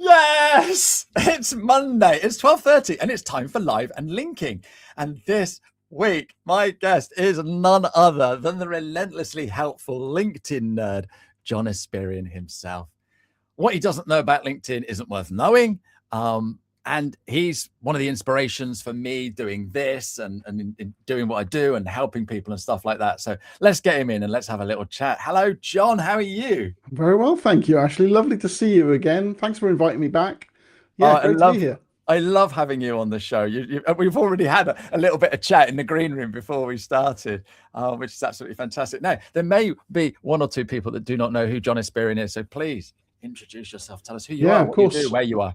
Yes, it's Monday. It's 12:30 and it's time for live and linking. And this week, my guest is none other than the relentlessly helpful LinkedIn nerd, John Espirian himself. What he doesn't know about LinkedIn isn't worth knowing. And he's one of the inspirations for me doing this and in doing what I do and helping people and stuff like that. So let's get him in and let's have a little chat. Hello, John. How are you? Very well, thank you, Ashley. Lovely to see you again. Thanks for inviting me back. Oh, Yeah, great to be here. I love having you on the show. We've already had a little bit of chat in the green room before we started, which is absolutely fantastic. Now, there may be one or two people that do not know who John Espirian is, so please introduce yourself. Tell us who you Yeah, are, of what you do, course. where you are.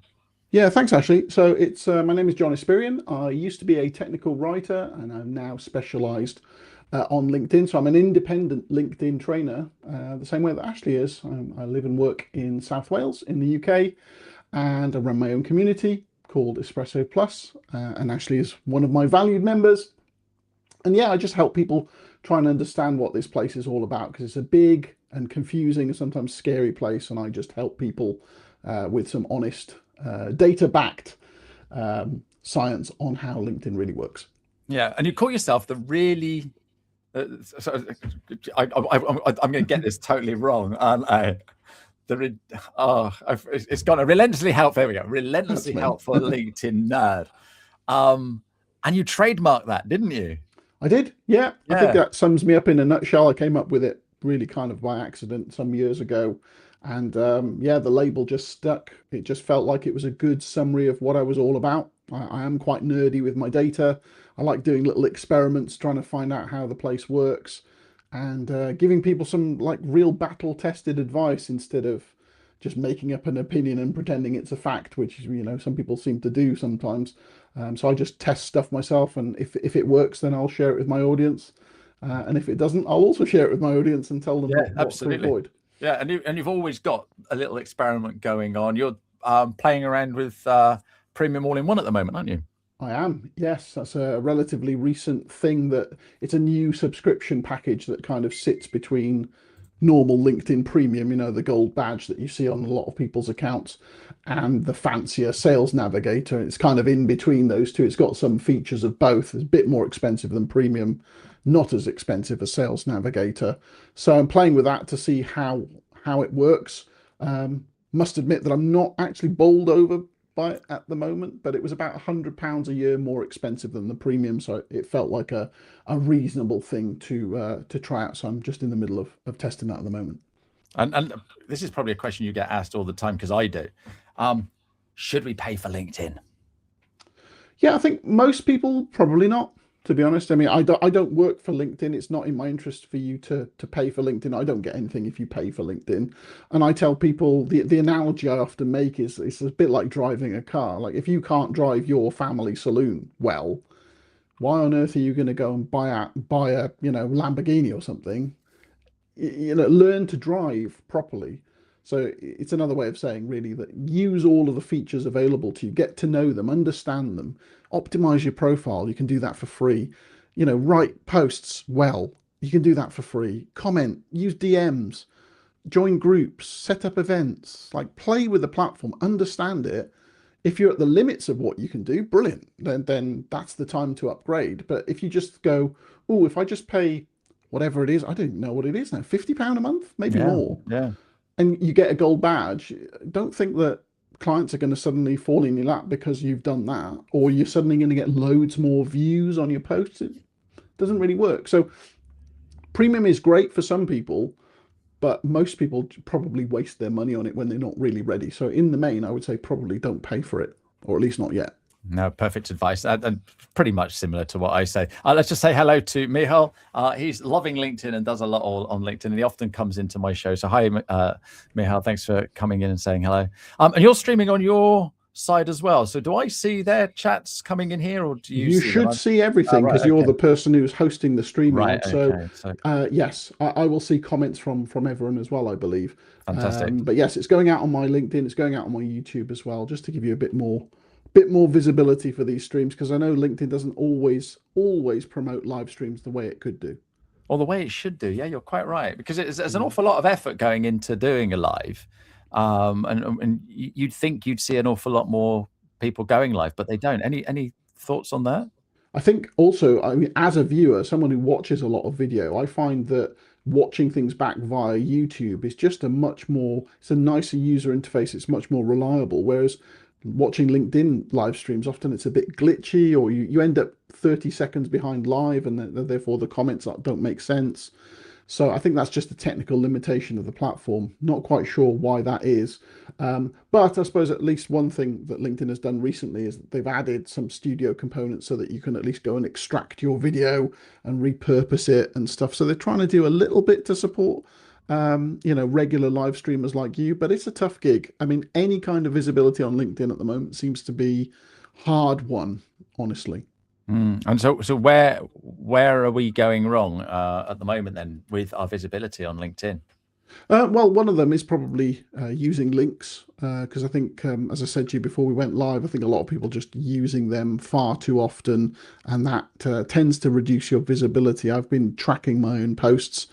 Yeah, thanks, Ashley. So it's my name is John Espirian. I used to be a technical writer, and I'm now specialised on LinkedIn. So I'm an independent LinkedIn trainer, the same way that Ashley is. I live and work in South Wales in the UK, and I run my own community called Espresso Plus. And Ashley is one of my valued members. And yeah, I just help people try and understand what this place is all about because it's a big and confusing and sometimes scary place. And I just help people with some honest, data-backed science on how LinkedIn really works. Yeah, and you call yourself the really. So I'm going to get this totally wrong, aren't I? It's gone a relentlessly helpful. There we go. That's Relentlessly me. helpful LinkedIn nerd. And you trademarked that, didn't you? I did. Yeah, I think Yeah. that sums me up in a nutshell. I came up with it really kind of by accident some years ago. And yeah, the label just stuck. It just felt like it was a good summary of what I was all about. I am quite nerdy with my data. I like doing little experiments, trying to find out how the place works and giving people some like real battle tested advice instead of just making up an opinion and pretending it's a fact, which some people seem to do sometimes. So I just test stuff myself, and if it works, then I'll share it with my audience. And if it doesn't, I'll also share it with my audience and tell them Yeah, what to absolutely. avoid. Yeah, and you've always got a little experiment going on. You're playing around with Premium All-in-One at the moment, aren't you? I am, yes. That's a relatively recent thing that it's a new subscription package that kind of sits between normal LinkedIn Premium, the gold badge that you see on a lot of people's accounts, and the fancier Sales Navigator. It's kind of in between those two. It's got some features of both. It's a bit more expensive than Premium, not as expensive as Sales Navigator. So I'm playing with that to see how it works. Must admit that I'm not actually bowled over by it at the moment, but it was about £100 a year more expensive than the Premium, so it felt like a reasonable thing to try out. So I'm just in the middle of testing that at the moment. And this is probably a question you get asked all the time because I do. Should we pay for LinkedIn? Yeah, I think most people probably not, to be honest. I mean, I don't work for LinkedIn. It's not in my interest for you to pay for LinkedIn. I don't get anything if you pay for LinkedIn. And I tell people the analogy I often make is it's a bit like driving a car. Like if you can't drive your family saloon well, why on earth are you going to go and buy a Lamborghini or something? Learn to drive properly. So it's another way of saying really that use all of the features available to you, get to know them, understand them, optimize your profile. You can do that for free. Write posts well. You can do that for free. Comment, use DMs, join groups, set up events, like play with the platform, understand it. If you're at the limits of what you can do, brilliant. Then that's the time to upgrade. But if you just go, oh, if I just pay whatever it is, I don't know what it is now, £50 a month, maybe Yeah, more, yeah. and you get a gold badge, don't think that clients are going to suddenly fall in your lap because you've done that, or you're suddenly going to get loads more views on your posts. It doesn't really work. So premium is great for some people, but most people probably waste their money on it when they're not really ready. So in the main, I would say probably don't pay for it, or at least not yet. No, perfect advice, and pretty much similar to what I say. Let's just say hello to Michal. He's loving LinkedIn and does a lot on LinkedIn, and he often comes into my show. So hi, Michal. Thanks for coming in and saying hello. And you're streaming on your side as well. So do I see their chats coming in here, or do you You see them? should see everything Right. because you're Okay. the person who's hosting the streaming. Right. So, Okay. So yes, I will see comments from everyone as well, I believe. fantastic. But yes, it's going out on my LinkedIn. It's going out on my YouTube as well, just to give you a bit more visibility for these streams because I know LinkedIn doesn't always promote live streams the way it could do. Or the way it should do. Yeah, you're quite right, because there's an awful lot of effort going into doing a live. And you'd think you'd see an awful lot more people going live, but they don't. Any thoughts on that? I think also, I mean, as a viewer, someone who watches a lot of video, I find that watching things back via YouTube is just it's a nicer user interface. It's much more reliable. Whereas watching LinkedIn live streams, often it's a bit glitchy, or you end up 30 seconds behind live, and therefore the comments don't make sense. So I think that's just a technical limitation of the platform. Not quite sure why that is. But I suppose at least one thing that LinkedIn has done recently is that they've added some studio components so that you can at least go and extract your video and repurpose it and stuff. So they're trying to do a little bit to support, regular live streamers like you, but it's a tough gig. I mean, any kind of visibility on LinkedIn at the moment seems to be hard won, honestly. And so where are we going wrong at the moment then with our visibility on LinkedIn? Well, one of them is probably using links, because I think, as I said to you before we went live, I think a lot of people just using them far too often, and that tends to reduce your visibility. I've been tracking my own posts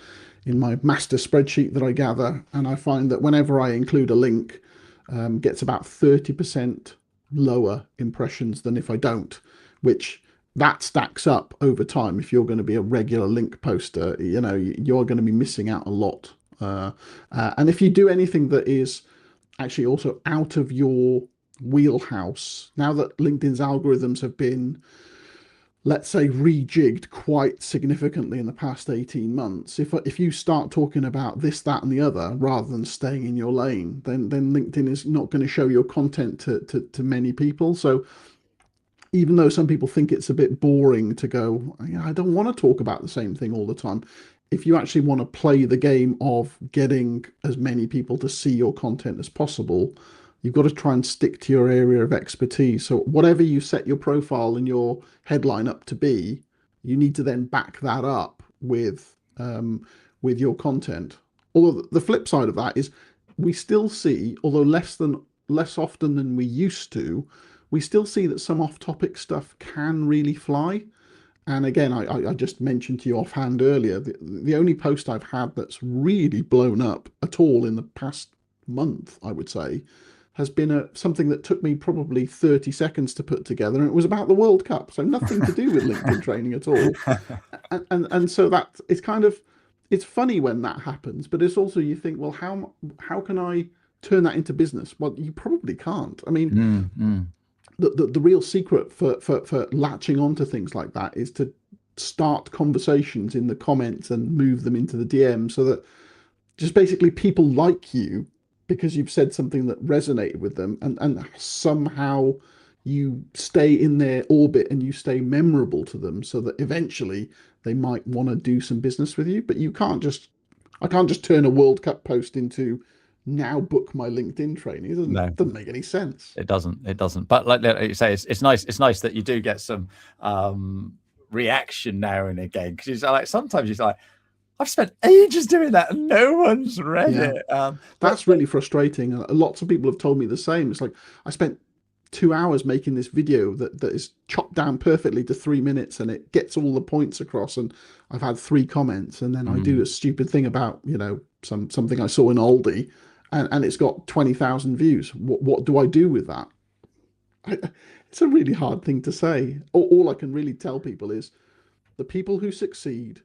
in my master spreadsheet that I gather, and I find that whenever I include a link, gets about 30% lower impressions than if I don't, which that stacks up over time. If you're going to be a regular link poster, you're going to be missing out a lot. And if you do anything that is actually also out of your wheelhouse, now that LinkedIn's algorithms have been, let's say, rejigged quite significantly in the past 18 months, if you start talking about this, that, and the other rather than staying in your lane, then LinkedIn is not going to show your content to many people. So even though some people think it's a bit boring to go, I don't want to talk about the same thing all the time. If you actually want to play the game of getting as many people to see your content as possible, you've got to try and stick to your area of expertise. So whatever you set your profile and your headline up to be, you need to then back that up with your content. Although the flip side of that is we still see, although less often than we used to, we still see that some off-topic stuff can really fly. And again, I just mentioned to you offhand earlier, the only post I've had that's really blown up at all in the past month, I would say, has been something that took me probably 30 seconds to put together. And it was about the World Cup. So nothing to do with LinkedIn training at all. And so that it's kind of, it's funny when that happens, but it's also, you think, well, how can I turn that into business? Well, you probably can't. I mean, the real secret for latching onto things like that is to start conversations in the comments and move them into the DM, so that just basically people like you because you've said something that resonated with them, and somehow you stay in their orbit and you stay memorable to them, so that eventually they might want to do some business with you. But I can't just turn a World Cup post into, now book my LinkedIn training. It doesn't make any sense. It doesn't. But like you say, it's nice. It's nice that you do get some reaction now and again, because like sometimes you're like, I've spent ages doing that and no one's read it. That's really frustrating. Lots of people have told me the same. It's like, I spent 2 hours making this video that is chopped down perfectly to 3 minutes, and it gets all the points across, and I've had 3 comments, and then I do a stupid thing about something I saw in Aldi, and it's got 20,000 views. What do I do with that? It's a really hard thing to say. All I can really tell people is the people who succeed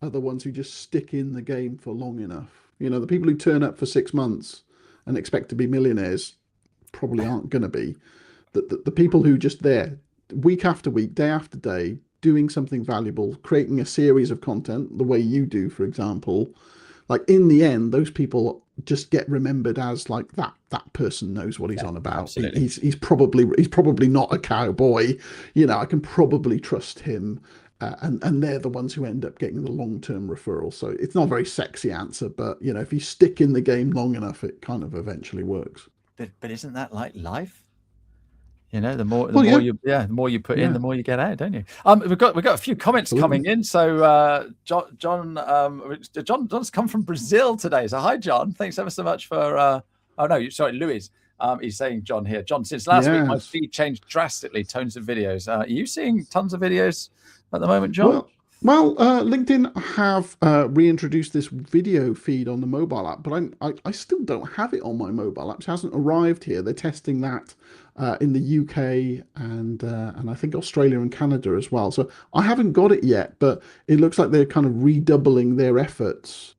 are the ones who just stick in the game for long enough. The people who turn up for 6 months and expect to be millionaires probably aren't going to be. The people who just there week after week, day after day, doing something valuable, creating a series of content the way you do, for example, like in the end, those people just get remembered as like that person knows what he's on about. He's probably not a cowboy. I can probably trust him. And they're the ones who end up getting the long-term referral. So it's not a very sexy answer, but if you stick in the game long enough, it kind of eventually works. But isn't that like life? The more you put in, the more you get out, don't you? We've got a few comments coming in. So John's come from Brazil today. So hi, John. Thanks ever so much for. Louis. He's saying John here. John, since last week, my feed changed drastically. Tons of videos. Are you seeing tons of videos at the moment, John? Well, Well, LinkedIn have reintroduced this video feed on the mobile app, but I still don't have it on my mobile app. It hasn't arrived here. They're testing that in the UK and I think Australia and Canada as well. So I haven't got it yet, but it looks like they're kind of redoubling their efforts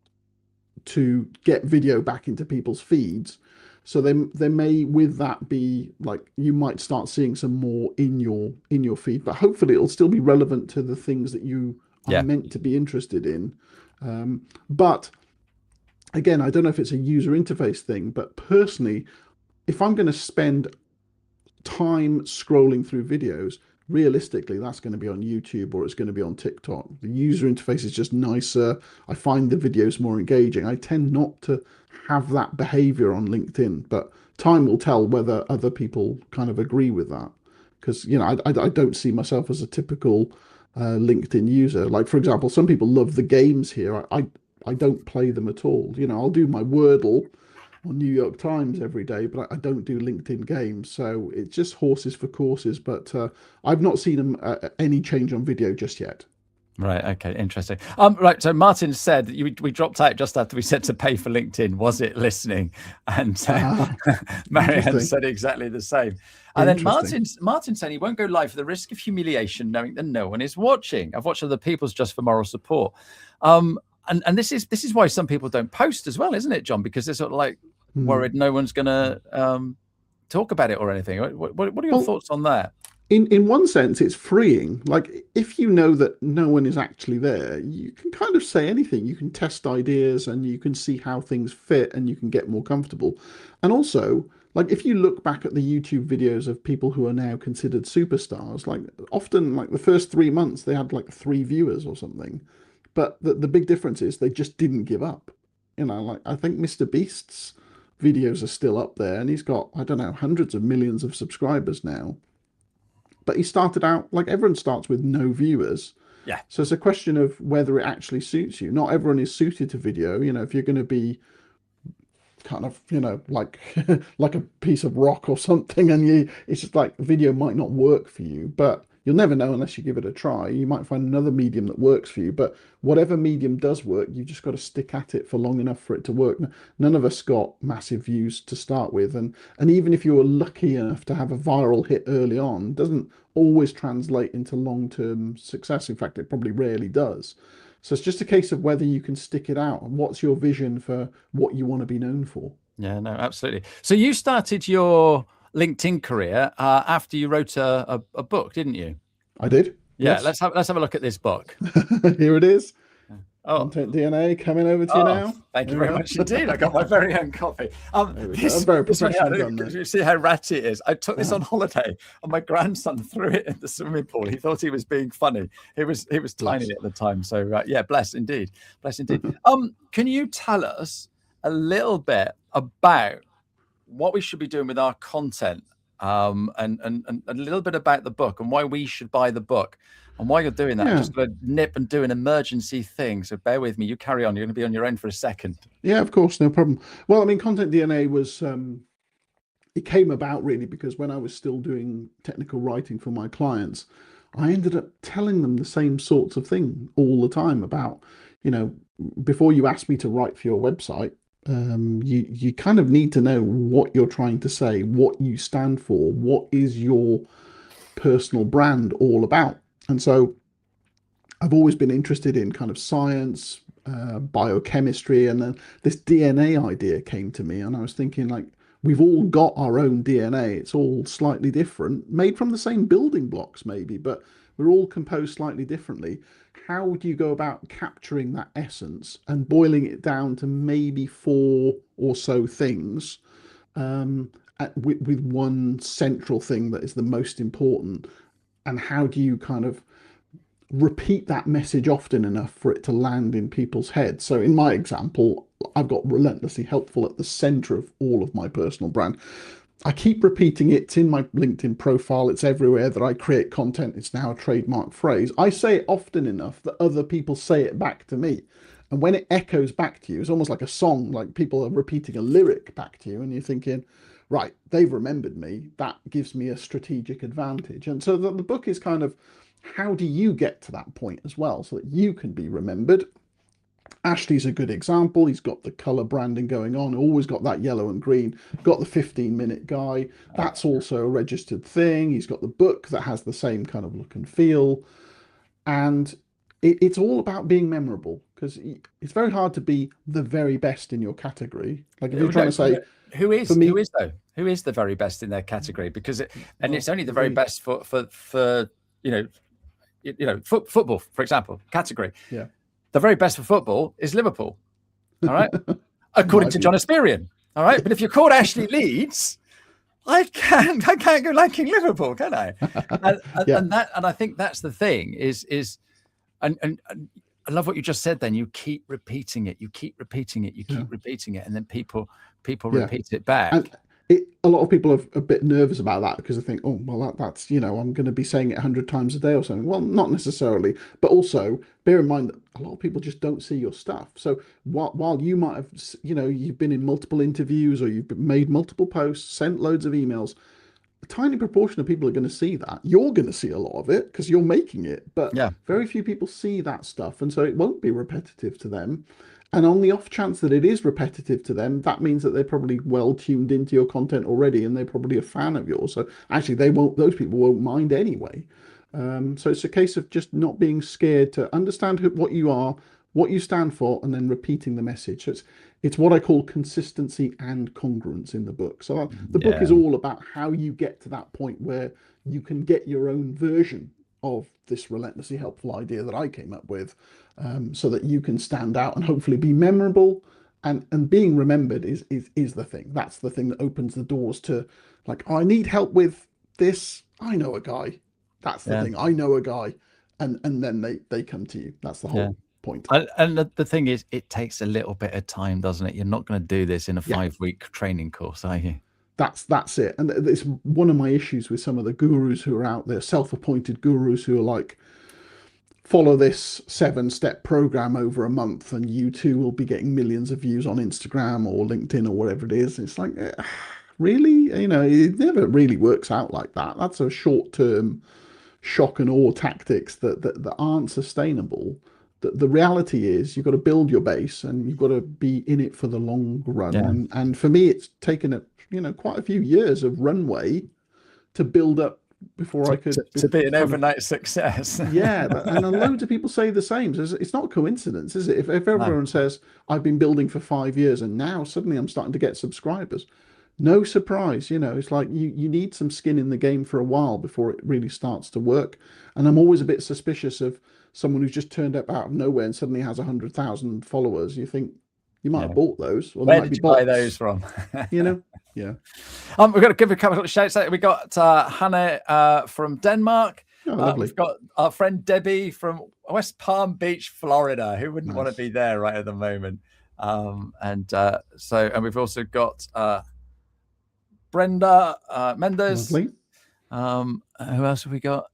to get video back into people's feeds. So they may with that be like you might start seeing some more in your feed, but hopefully it'll still be relevant to the things that you are Yeah. meant to be interested in. But again, I don't know if it's a user interface thing, but personally, if I'm going to spend time scrolling through videos, realistically, that's going to be on YouTube or it's going to be on TikTok. The user interface is just nicer. I find the videos more engaging. I tend not to have that behavior on LinkedIn, but time will tell whether other people kind of agree with that. Because, you know, I don't see myself as a typical LinkedIn user. Like, for example, some people love the games here. I don't play them at all. You know, I'll do my Wordle on New York Times every day, but I don't do LinkedIn games. So it's just horses for courses. But I've not seen any change on video just yet. Right. Okay. Interesting. Right. So Martin said that we dropped out just after we said to pay for LinkedIn. Was it listening? And Marianne Interesting. said exactly the same. And then Interesting. Martin said he won't go live for the risk of humiliation, knowing that no one is watching. I've watched other people's just for moral support. And this is why some people don't post as well, isn't it, John? Because they're sort of like worried no one's going to talk about it or anything. What are your Well, thoughts on that? in one sense, it's freeing. Like if you know that no one is actually there, you can kind of say anything. You can test ideas and you can see how things fit and you can get more comfortable. And also, like if you look back at the YouTube videos of people who are now considered superstars, like often like the first 3 months they had like 3 viewers or something. But the big difference is they just didn't give up. You know, like I think Mr. Beast's videos are still up there and he's got, I don't know, hundreds of millions of subscribers now, but he started out like everyone starts with no viewers. Yeah. So it's a question of whether it actually suits you. Not everyone is suited to video. You know, if you're going to be kind of, you know, like like a piece of rock or something, and it's just like video might not work for you, but you'll never know unless you give it a try. You might find another medium that works for you, but whatever medium does work, you've just got to stick at it for long enough for it to work. None of us got massive views to start with, and even if you were lucky enough to have a viral hit early on, it doesn't always translate into long-term success. In fact, it probably rarely does. So it's just a case of whether you can stick it out and what's your vision for what you want to be known for. Yeah, no, absolutely. So you started your LinkedIn career after you wrote a book, didn't you? I did. Yeah, Yes. let's have a look at this book. Here it is. Oh, Content DNA coming over to you oh, now. thank you There we very go. much indeed. I got my very own copy. There we go. Very This one, professionally done there. you see how ratty it is. I took this on holiday, and my grandson threw it in the swimming pool. He thought he was being funny. He was tiny Bless. at the time. So yeah, bless indeed, bless indeed. Can you tell us a little bit about what we should be doing with our content, and a little bit about the book and why we should buy the book? And while you're doing that, I'm Yeah. just going to nip and do an emergency thing. So bear with me. You carry on. You're going to be on your own for a second. Yeah, of course, no problem. Well, I mean, Content DNA was it came about really because when I was still doing technical writing for my clients, I ended up telling them the same sorts of thing all the time about, you know, before you ask me to write for your website, you kind of need to know what you're trying to say, what you stand for, what is your personal brand all about. And so I've always been interested in kind of science, biochemistry, and then this DNA idea came to me, and I was thinking like we've all got our own DNA. It's all slightly different, made from the same building blocks maybe, but we're all composed slightly differently. How do you go about capturing that essence and boiling it down to maybe four or so things, with one central thing that is the most important? And how do you kind of repeat that message often enough for it to land in people's heads? So in my example, I've got relentlessly helpful at the center of all of my personal brand. I keep repeating it. It's in my LinkedIn profile. It's everywhere that I create content. It's now a trademark phrase. I say it often enough that other people say it back to me. And when it echoes back to you, it's almost like a song, like people are repeating a lyric back to you, and you're thinking, right, they've remembered me. That gives me a strategic advantage. And so the book is kind of how do you get to that point as well so that you can be remembered? Ashley's a good example. He's got the color branding going on, always got that yellow and green, got the 15-minute guy. That's also a registered thing. He's got the book that has the same kind of look and feel. And it's all about being memorable, because it's very hard to be the very best in your category. Like if you're trying to say, who is the very best in their category? Because it's only the very best for football, for example, category. Yeah. The very best for football is Liverpool. All right. According to John Espirian. All right. But if you're called Ashley Leeds, I can't go liking Liverpool, can I? And I think that's the thing is and I love what you just said then. You keep repeating it, repeating it, and then people repeat it back. And a lot of people are a bit nervous about that because they think, oh, well, that's, I'm going to be saying it 100 times a day or something. Well, not necessarily. But also bear in mind that a lot of people just don't see your stuff. So while you might have, you've been in multiple interviews or you've made multiple posts, sent loads of emails, a tiny proportion of people are going to see that. You're going to see a lot of it because you're making it. But very few people see that stuff. And so it won't be repetitive to them. And on the off chance that it is repetitive to them, that means that they're probably well tuned into your content already, and they're probably a fan of yours. So actually, those people won't mind anyway. So it's a case of just not being scared to understand what you are, what you stand for, and then repeating the message. So it's what I call consistency and congruence in the book. So the book is all about how you get to that point where you can get your own version of this relentlessly helpful idea that I came up with, so that you can stand out and hopefully be memorable. And being remembered is the thing. That's the thing that opens the doors to, like, I need help with this. I know a guy. That's the thing. I know a guy, and then they come to you. That's the whole point. And the thing is, it takes a little bit of time, doesn't it? You're not going to do this in a 5-week training course, are you? That's it. And it's one of my issues with some of the gurus who are out there, self-appointed gurus who are like, follow this 7-step program over a month and you too will be getting millions of views on Instagram or LinkedIn or whatever it is. It's like, really? It never really works out like that. That's a short-term shock and awe tactics that aren't sustainable. The reality is you've got to build your base and you've got to be in it for the long run. And for me, it's taken quite a few years of runway to build up before I could to be an overnight success. And loads of people say the same. So it's not a coincidence, is it? If everyone says I've been building for 5 years and now suddenly I'm starting to get subscribers, no surprise. It's like you need some skin in the game for a while before it really starts to work. And I'm always a bit suspicious of someone who's just turned up out of nowhere and suddenly has 100,000 followers. You think you might have bought those. Or where did you buy those from? Yeah. We've got to give a couple of shouts out. We got Hannah from Denmark. We've got our friend Debbie from West Palm Beach, Florida. Who wouldn't want to be there right at the moment? And we've also got Brenda Mendes. Lovely. Who else have we got?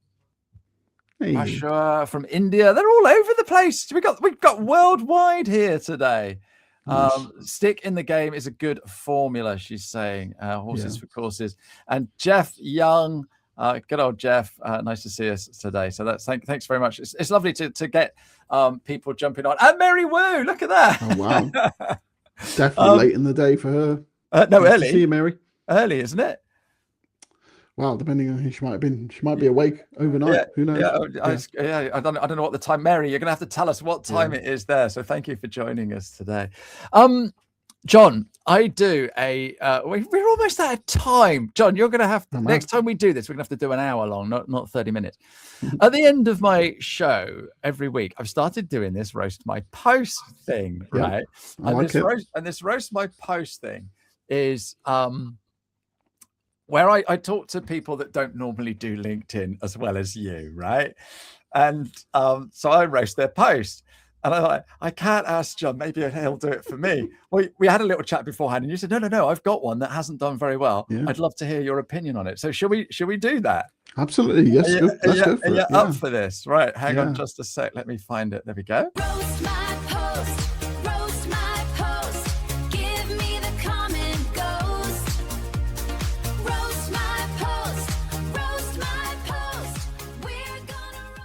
Ashwa from India. They're all over the place. We've got worldwide here today. Stick in the game is a good formula, she's saying. Horses for courses. And Jeff Young, good old Jeff, nice to see us today. So thanks very much. It's lovely to get people jumping on. And Mary Wu, look at that. Oh wow. Definitely late in the day for her. No, early. See you, Mary. Early, isn't it? Well, depending on who she might be awake overnight. Who knows? I don't know what the time. Mary, you're gonna have to tell us what time it is there. So thank you for joining us today. John, I do we're almost out of time. John, you're gonna have to, next time we do this, we're gonna have to do an hour long, not 30 minutes. At the end of my show every week, I've started doing this roast my post thing, right? And this roast my post thing is where I talk to people that don't normally do LinkedIn as well as you, right? And so I roast their post. And I'm like, I can't ask John, maybe he'll do it for me. We had a little chat beforehand and you said, no, I've got one that hasn't done very well. Yeah. I'd love to hear your opinion on it. So should we do that? Absolutely, yes. Let's go for it. Up for this? Right, hang on just a sec. Let me find it. There we go. Roast my post. Roast my post. Give me the comment ghost. Roast my post. Roast my post. We're gonna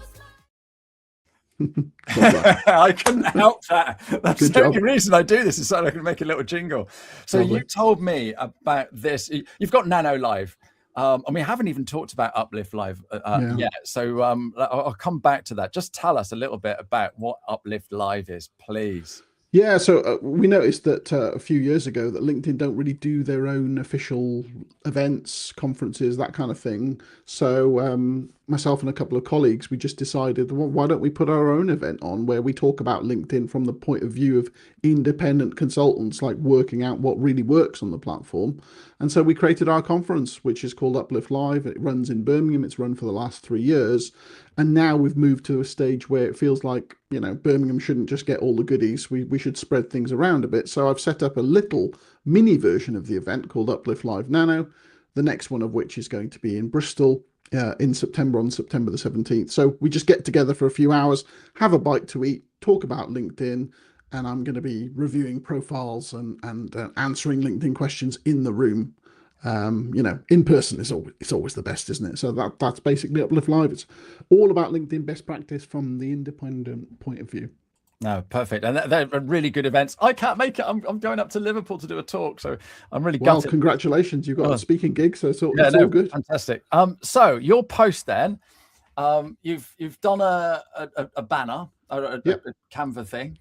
Love that. I couldn't help that. That's Good the only job. reason I do this is so I can make a little jingle. So Lovely. you told me about this. You've got Nano Live. And we haven't even talked about Uplift Live Yeah. yet. So I'll come back to that. Just tell us a little bit about what Uplift Live is, please. Yeah, so we noticed that a few years ago that LinkedIn don't really do their own official events, conferences, that kind of thing. So myself and a couple of colleagues, we just decided, well, why don't we put our own event on where we talk about LinkedIn from the point of view of independent consultants, like working out what really works on the platform. And so we created our conference, which is called Uplift Live. It runs in Birmingham. It's run for the last 3 years. And now we've moved to a stage where it feels like, Birmingham shouldn't just get all the goodies. We should spread things around a bit. So I've set up a little mini version of the event called Uplift Live Nano, the next one of which is going to be in Bristol in September, on September the 17th. So we just get together for a few hours, have a bite to eat, talk about LinkedIn, and I'm going to be reviewing profiles and answering LinkedIn questions in the room. In person is always the best, isn't it? So that's basically Uplift Live. It's all about LinkedIn best practice from the independent point of view. No, perfect. And they're really good events. I can't make it. I'm going up to Liverpool to do a talk, so I'm really Well, gutted. congratulations. You've got a speaking gig, so it's all good. Fantastic. So your post then, you've done a banner, a Canva thing,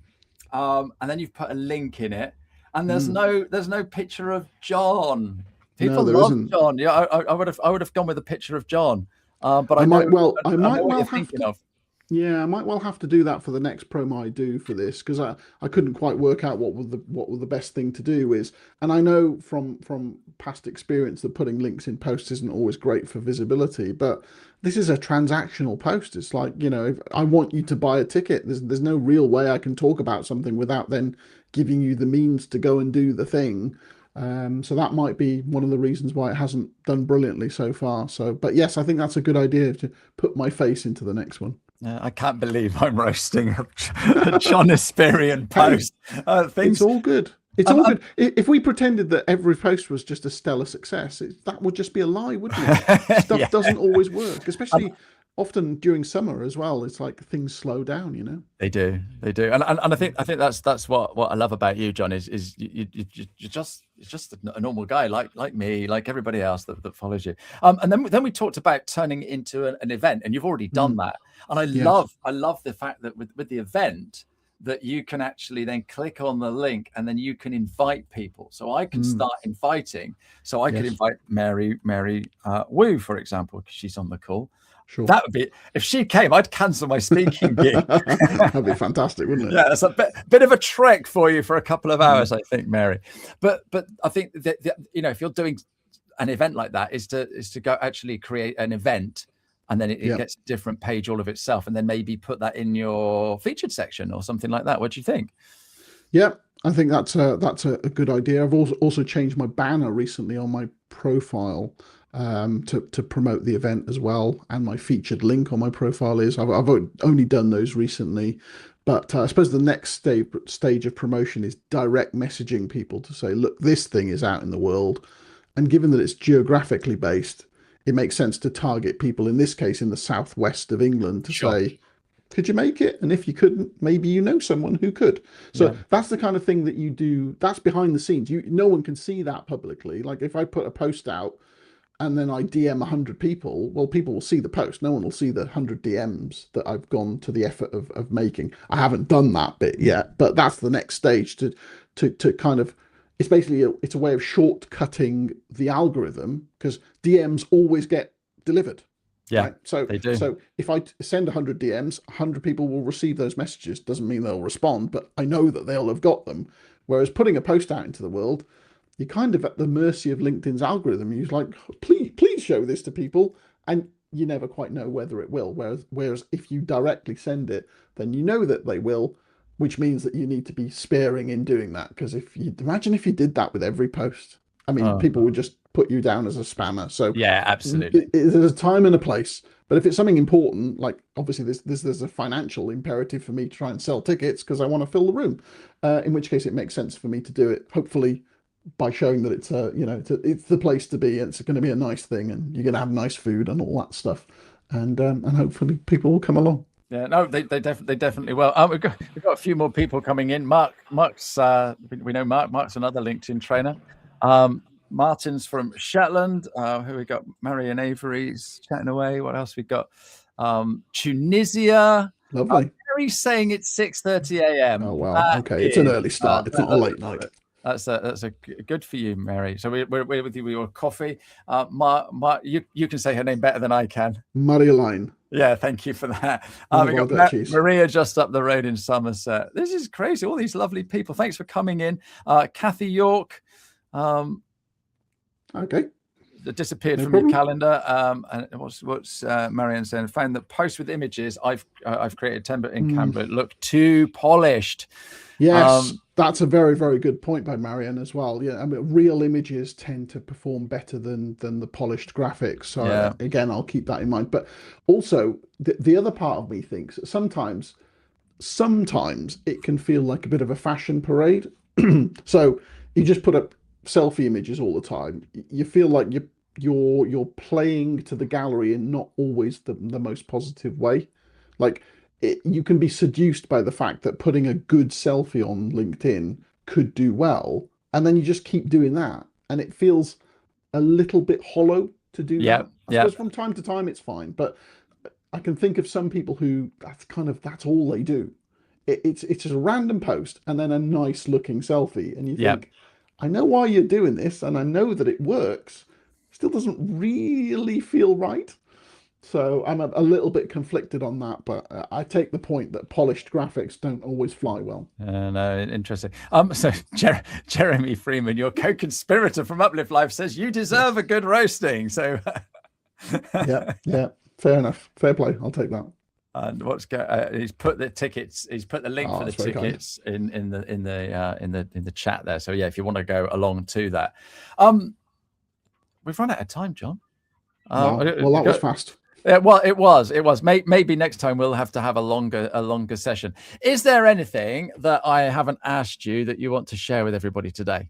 and then you've put a link in it, and there's no picture of John. People love isn't. John. Yeah, I would have gone with a picture of John, but I might well have to. Yeah, I might well have to do that for the next promo I do for this, because I couldn't quite work out what was the best thing to do is. And I know from past experience that putting links in posts isn't always great for visibility, but this is a transactional post. It's like, if I want you to buy a ticket, there's no real way I can talk about something without then giving you the means to go and do the thing. So that might be one of the reasons why it hasn't done brilliantly so far. So, but yes, I think that's a good idea to put my face into the next one. I can't believe I'm roasting a John Espirian post. It's all good. It's all good. If we pretended that every post was just a stellar success, that would just be a lie, wouldn't it? Stuff doesn't always work, especially often during summer as well. It's like things slow down, They do, and I think that's what I love about you, John. Is you're just a normal guy like me, like everybody else that follows you. And then we talked about turning it into an event, and you've already done that. And I love the fact that with the event that you can actually then click on the link and then you can invite people. So I can start inviting. So I could invite Mary Wu, for example, because she's on the call. Sure. That would be, if she came, I'd cancel my speaking gig. That'd be fantastic, wouldn't it? Yeah, it's a bit of a trek for you for a couple of hours, I think, Mary. But I think that if you're doing an event like that, is to go actually create an event, and then it gets a different page all of itself, and then maybe put that in your featured section or something like that. What do you think? Yeah, I think that's a good idea. I've also changed my banner recently on my profile to promote the event as well, and my featured link on my profile is. I've only done those recently, but I suppose the next stage of promotion is direct messaging people to say, look, this thing is out in the world, and given that it's geographically based, it makes sense to target people, in this case in the southwest of England, to say, could you make it? And if you couldn't, maybe you know someone who could. So that's the kind of thing that you do. That's behind the scenes. No one can see that publicly. Like if I put a post out and then I DM 100 people, well, people will see the post. No one will see the 100 DMs that I've gone to the effort of making. I haven't done that bit yet, but that's the next stage to kind of, it's basically it's a way of shortcutting the algorithm, because DMs always get delivered. Yeah, right? So they do. So if I send 100 DMs, 100 people will receive those messages. Doesn't mean they'll respond, but I know that they'll have got them. Whereas putting a post out into the world, you're kind of at the mercy of LinkedIn's algorithm. You're like, please show this to people, and you never quite know whether it will. Whereas if you directly send it, then you know that they will, which means that you need to be sparing in doing that. Because imagine if you did that with every post, I mean, people would just put you down as a spammer. So yeah, absolutely. There's a time and a place. But if it's something important, like obviously there's a financial imperative for me to try and sell tickets because I want to fill the room, in which case it makes sense for me to do it, hopefully by showing that it's it's the place to be, and it's going to be a nice thing, and you're going to have nice food and all that stuff, and hopefully people will come along. Yeah, no, they definitely will. We've got a few more people coming in. Mark's we know Mark's another LinkedIn trainer. Martin's from Shetland. Who we got? Marion Avery's chatting away. What else we got? Tunisia. Lovely. Mary's saying it's 6:30 a.m. Oh well, okay, it's an early start. It's not a late night. That's a good for you, Mary. So we're with you with your coffee. You can say her name better than I can. Marie-Line. Yeah, thank you for that. One We of our got duchies. Maria just up the road in Somerset. This is crazy. All these lovely people. Thanks for coming in. Kathy York Okay. disappeared No from problem. your calendar. And what's Marianne saying? Found that posts with images I've created template in Canva look too polished. Yes, that's a very, very good point by Marianne as well. Yeah, I mean, real images tend to perform better than the polished graphics. So Yeah. again, I'll keep that in mind. But also, the other part of me thinks that sometimes it can feel like a bit of a fashion parade. So you just put up selfie images all the time. You feel like you're playing to the gallery in not always the most positive way. Like you can be seduced by the fact that putting a good selfie on LinkedIn could do well, and then you just keep doing that, and it feels a little bit hollow to do that. I suppose from time to time it's fine, but I can think of some people who that's all they do. It's just a random post and then a nice looking selfie, and you think, I know why you're doing this, and I know that it works. Still doesn't really feel right. So I'm a little bit conflicted on that, but I take the point that polished graphics don't always fly well. No, interesting. So Jeremy Freeman, your co-conspirator from Uplift Live, says you deserve a good roasting. So yeah, fair enough, fair play. I'll take that. And he's put the tickets. He's put the link for the tickets in the chat there. So yeah, if you want to go along to that, we've run out of time, John. Well, that was fast. Yeah, well, it was. Maybe next time we'll have to have a longer session. Is there anything that I haven't asked you that you want to share with everybody today?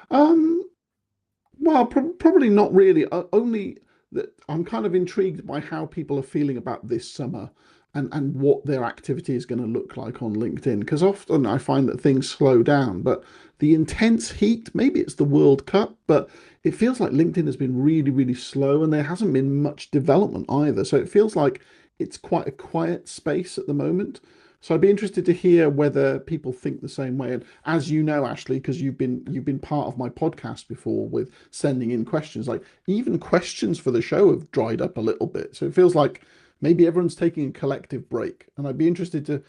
Well, probably not really. Only that I'm kind of intrigued by how people are feeling about this summer and what their activity is going to look like on LinkedIn. Because often I find that things slow down, but the intense heat, maybe it's the World Cup, but it feels like LinkedIn has been really, really slow, and there hasn't been much development either. So it feels like it's quite a quiet space at the moment. So I'd be interested to hear whether people think the same way. And as you know, Ashley, because you've been part of my podcast before with sending in questions, like even questions for the show have dried up a little bit. So it feels like maybe everyone's taking a collective break. And I'd be interested to,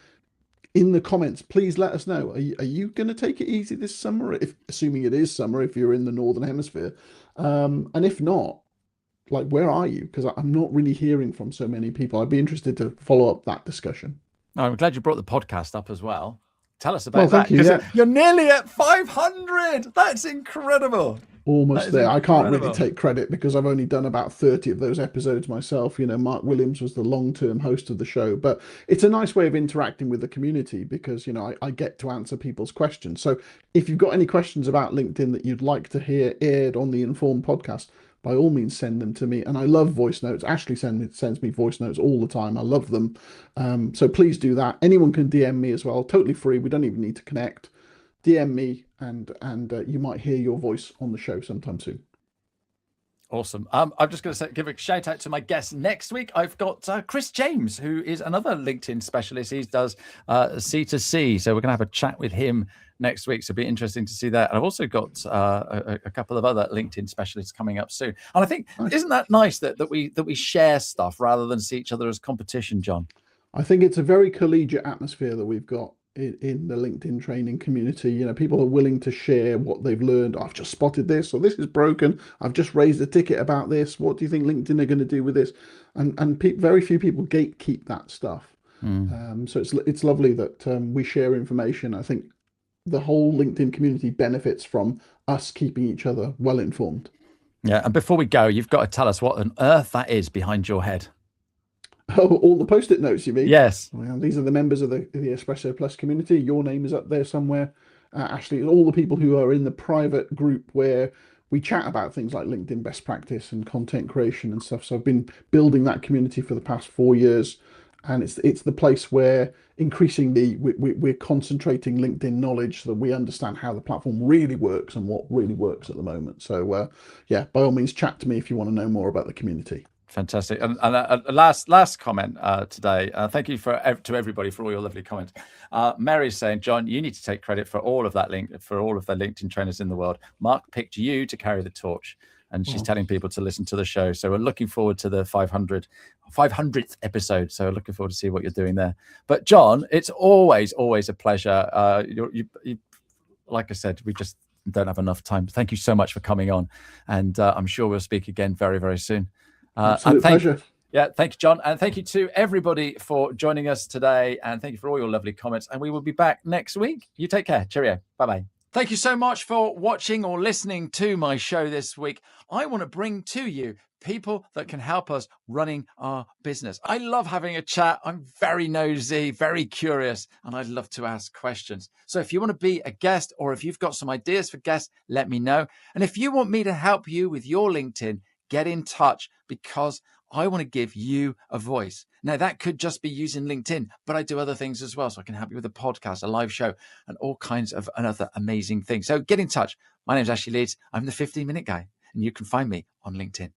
in the comments, please let us know. Are you going to take it easy this summer? Assuming it is summer, if you're in the Northern Hemisphere. And if not, like, where are you? Because I'm not really hearing from so many people. I'd be interested to follow up that discussion. I'm glad you brought the podcast up as well. Tell us about that. Because you're nearly at 500. That's incredible. Almost there. I can't really take credit because I've only done about 30 of those episodes myself. You know, Mark Williams was the long-term host of the show, but it's a nice way of interacting with the community because, you know, I get to answer people's questions. So if you've got any questions about LinkedIn that you'd like to hear aired on the Informed podcast, by all means, send them to me. And I love voice notes. Ashley sends me voice notes all the time. I love them. So please do that. Anyone can DM me as well. Totally free. We don't even need to connect. DM me and you might hear your voice on the show sometime soon. Awesome. I'm just going to give a shout out to my guest next week. I've got Chris James, who is another LinkedIn specialist. He does C2C. So we're going to have a chat with him next week. So it'll be interesting to see that. And I've also got a couple of other LinkedIn specialists coming up soon. And I think, isn't that nice that we share stuff rather than see each other as competition, John? I think it's a very collegiate atmosphere that we've got in the LinkedIn training community. You know, people are willing to share what they've learned. I've just spotted this, or this is broken. I've just raised a ticket about this. What do you think LinkedIn are going to do with this? And very few people gatekeep that stuff. So it's lovely that we share information. I think the whole LinkedIn community benefits from us keeping each other well informed. Yeah. And before we go, you've got to tell us what on earth that is behind your head. Oh, all the post-it notes, you mean? Yes. Well, these are the members of the Espresso Plus community. Your name is up there somewhere, Ashley. All the people who are in the private group where we chat about things like LinkedIn best practice and content creation and stuff. So I've been building that community for the past 4 years. And it's the place where increasingly we're concentrating LinkedIn knowledge so that we understand how the platform really works and what really works at the moment. So yeah, by all means, chat to me if you want to know more about the community. Fantastic. And last comment today. Thank you to everybody for all your lovely comments. Mary's saying, John, you need to take credit for all of the LinkedIn trainers in the world. Mark picked you to carry the torch, and she's telling people to listen to the show. So we're looking forward to the 500th episode. So looking forward to see what you're doing there. But John, it's always a pleasure. You like I said, we just don't have enough time. Thank you so much for coming on, and I'm sure we'll speak again very, very soon. Absolute pleasure. Yeah, thank you, John. And thank you to everybody for joining us today. And thank you for all your lovely comments. And we will be back next week. You take care. Cheerio. Bye-bye. Thank you so much for watching or listening to my show this week. I want to bring to you people that can help us running our business. I love having a chat. I'm very nosy, very curious, and I'd love to ask questions. So if you want to be a guest, or if you've got some ideas for guests, let me know. And if you want me to help you with your LinkedIn, get in touch, because I want to give you a voice. Now, that could just be using LinkedIn, but I do other things as well. So I can help you with a podcast, a live show, and all kinds of other amazing things. So get in touch. My name is Ashley Leeds. I'm the 15-minute guy, and you can find me on LinkedIn.